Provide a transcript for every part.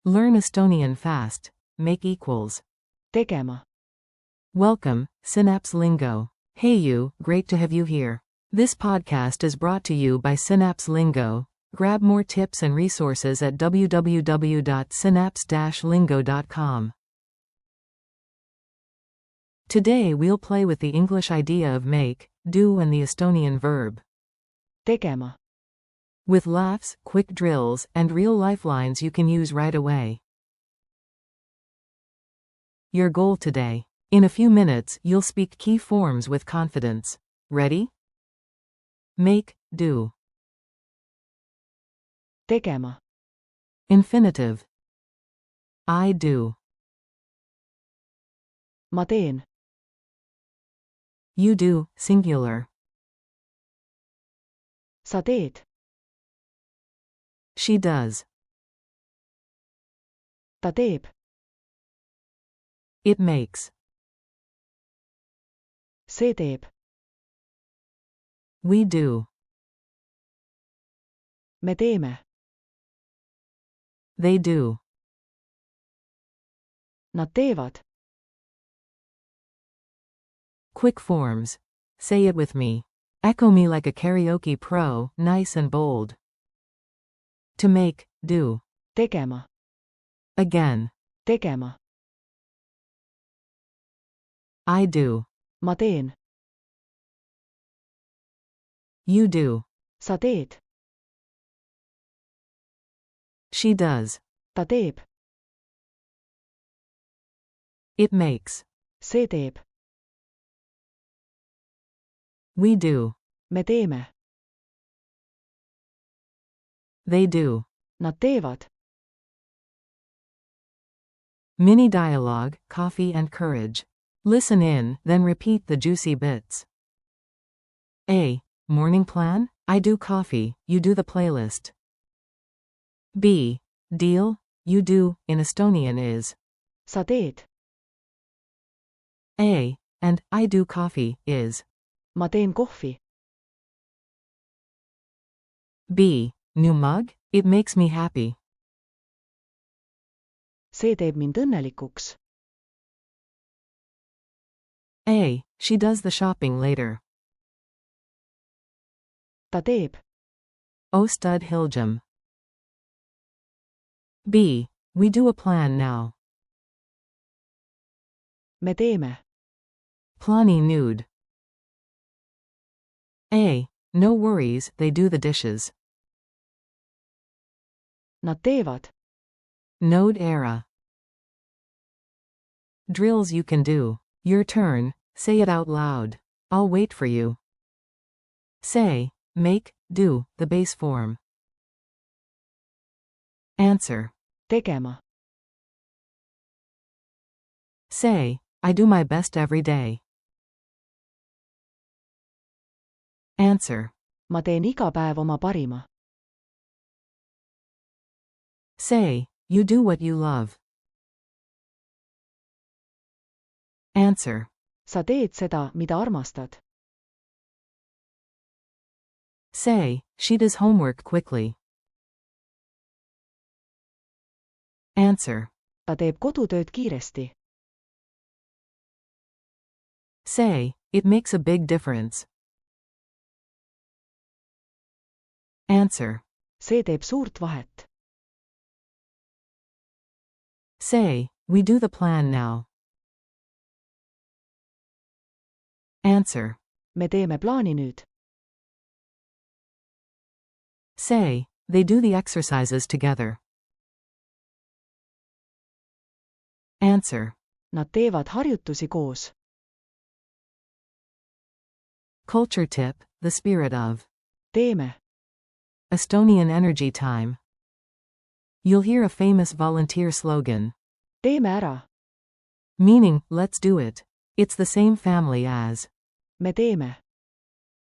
Learn Estonian fast. Make equals. tegema, Welcome, Synapse Lingo. Hey you, great to have you here. This podcast is brought to you by Synapse Lingo. Grab more tips and resources at www.synapse-lingo.com. Today we'll play with the English idea of make, do and the Estonian verb. tegema, With laughs, quick drills, and real lifelines you can use right away. Your goal today. In a few minutes, you'll speak key forms with confidence. Ready? Make, do. tegema, Infinitive. I do. ma teen, You do, singular. sa teed, She does. ta teeb, It makes. see teeb, We do. me teeme, They do. nad teevad, Quick forms. Say it with me. Echo me like a karaoke pro, nice and bold. To make, do. tegema, Again. tegema, I do. ma teen, You do. sa teed, She does. ta teeb, It makes. see teeb, We do. me teeme, They do. nad teevad, Mini dialogue, coffee and courage. Listen in, then repeat the juicy bits. A. Morning plan? I do coffee, you do the playlist. B. Deal? You do, in Estonian is. sa teed, A. And, I do coffee, is. ma teen kohvi, B. New mug? It makes me happy. see teeb mind õnnelikuks, A. She does the shopping later. ta teeb, O stud Hilgem. B. We do a plan now. me teeme, Plani nude. A. No worries, they do the dishes. nad teevad, Node era. Drills you can do. Your turn, say it out loud. I'll wait for you. Say, make, do, the base form. Answer. tegema, Say, I do my best every day. Answer. ma teen iga päev oma parima, Say, you do what you love. Answer. sa teed seda, mida armastad, Say, she does homework quickly. Answer. ta teeb kodutööd kiiresti, Say, it makes a big difference. Answer. see teeb suurt vahet, Say, we do the plan now. Answer. me teeme plaani nüüd, Say, they do the exercises together. Answer. nad teevad harjutusi koos, Culture tip, the spirit of. teeme, Estonian energy time. You'll hear a famous volunteer slogan. teeme ära, Meaning, let's do it. It's the same family as. me teeme,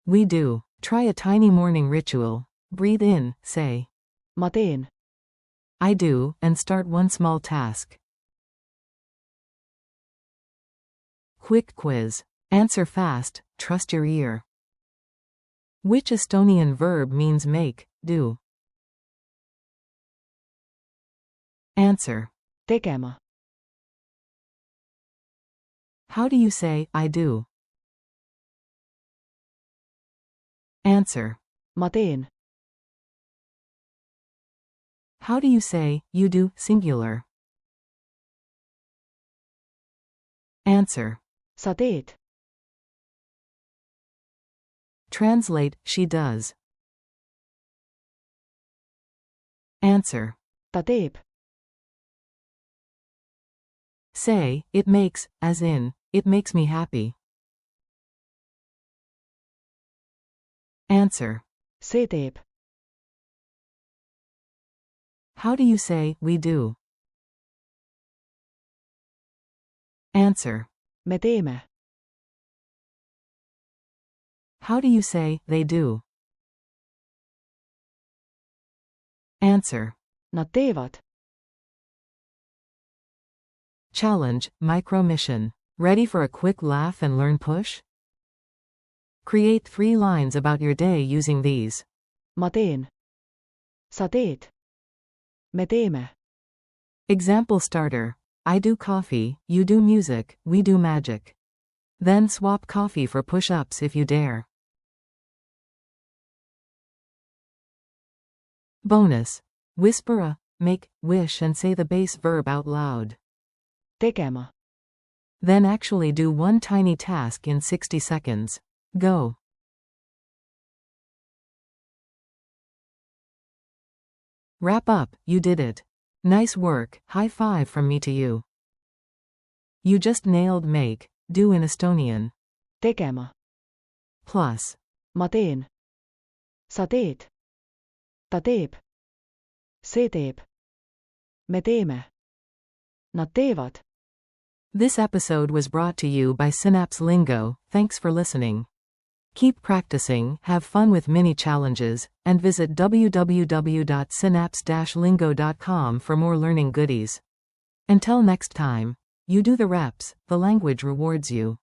We do. Try a tiny morning ritual. Breathe in, say. ma teen, I do, and start one small task. Quick quiz. Answer fast, trust your ear. Which Estonian verb means make, do? Answer. tegema, How do you say, I do? Answer. ma teen, How do you say, you do, singular? Answer. sa teed, Translate, she does. Answer. ta teeb, Say, it makes, as in, it makes me happy. Answer. see teeb, How do you say, we do? Answer. me teeme, How do you say, they do? Answer. nad teevad. Challenge, micro mission. Ready for a quick laugh and learn push? Create 3 lines about your day using these. ma teen, sa teed, me teeme, Example starter. I do coffee, you do music, we do magic. Then swap coffee for push-ups if you dare. Bonus. Whisper a, make, wish and say the base verb out loud. tegema, Then actually do one tiny task in 60 seconds. Go. Wrap up, you did it. Nice work, high five from me to you. You just nailed make, do in Estonian. tegema, Plus. ma teen, sa teed, ta teeb, see teeb, me teeme, nad teevad. This episode was brought to you by Synapse Lingo. Thanks for listening. Keep practicing, have fun with mini challenges, and visit www.synapse-lingo.com for more learning goodies. Until next time, you do the reps, the language rewards you.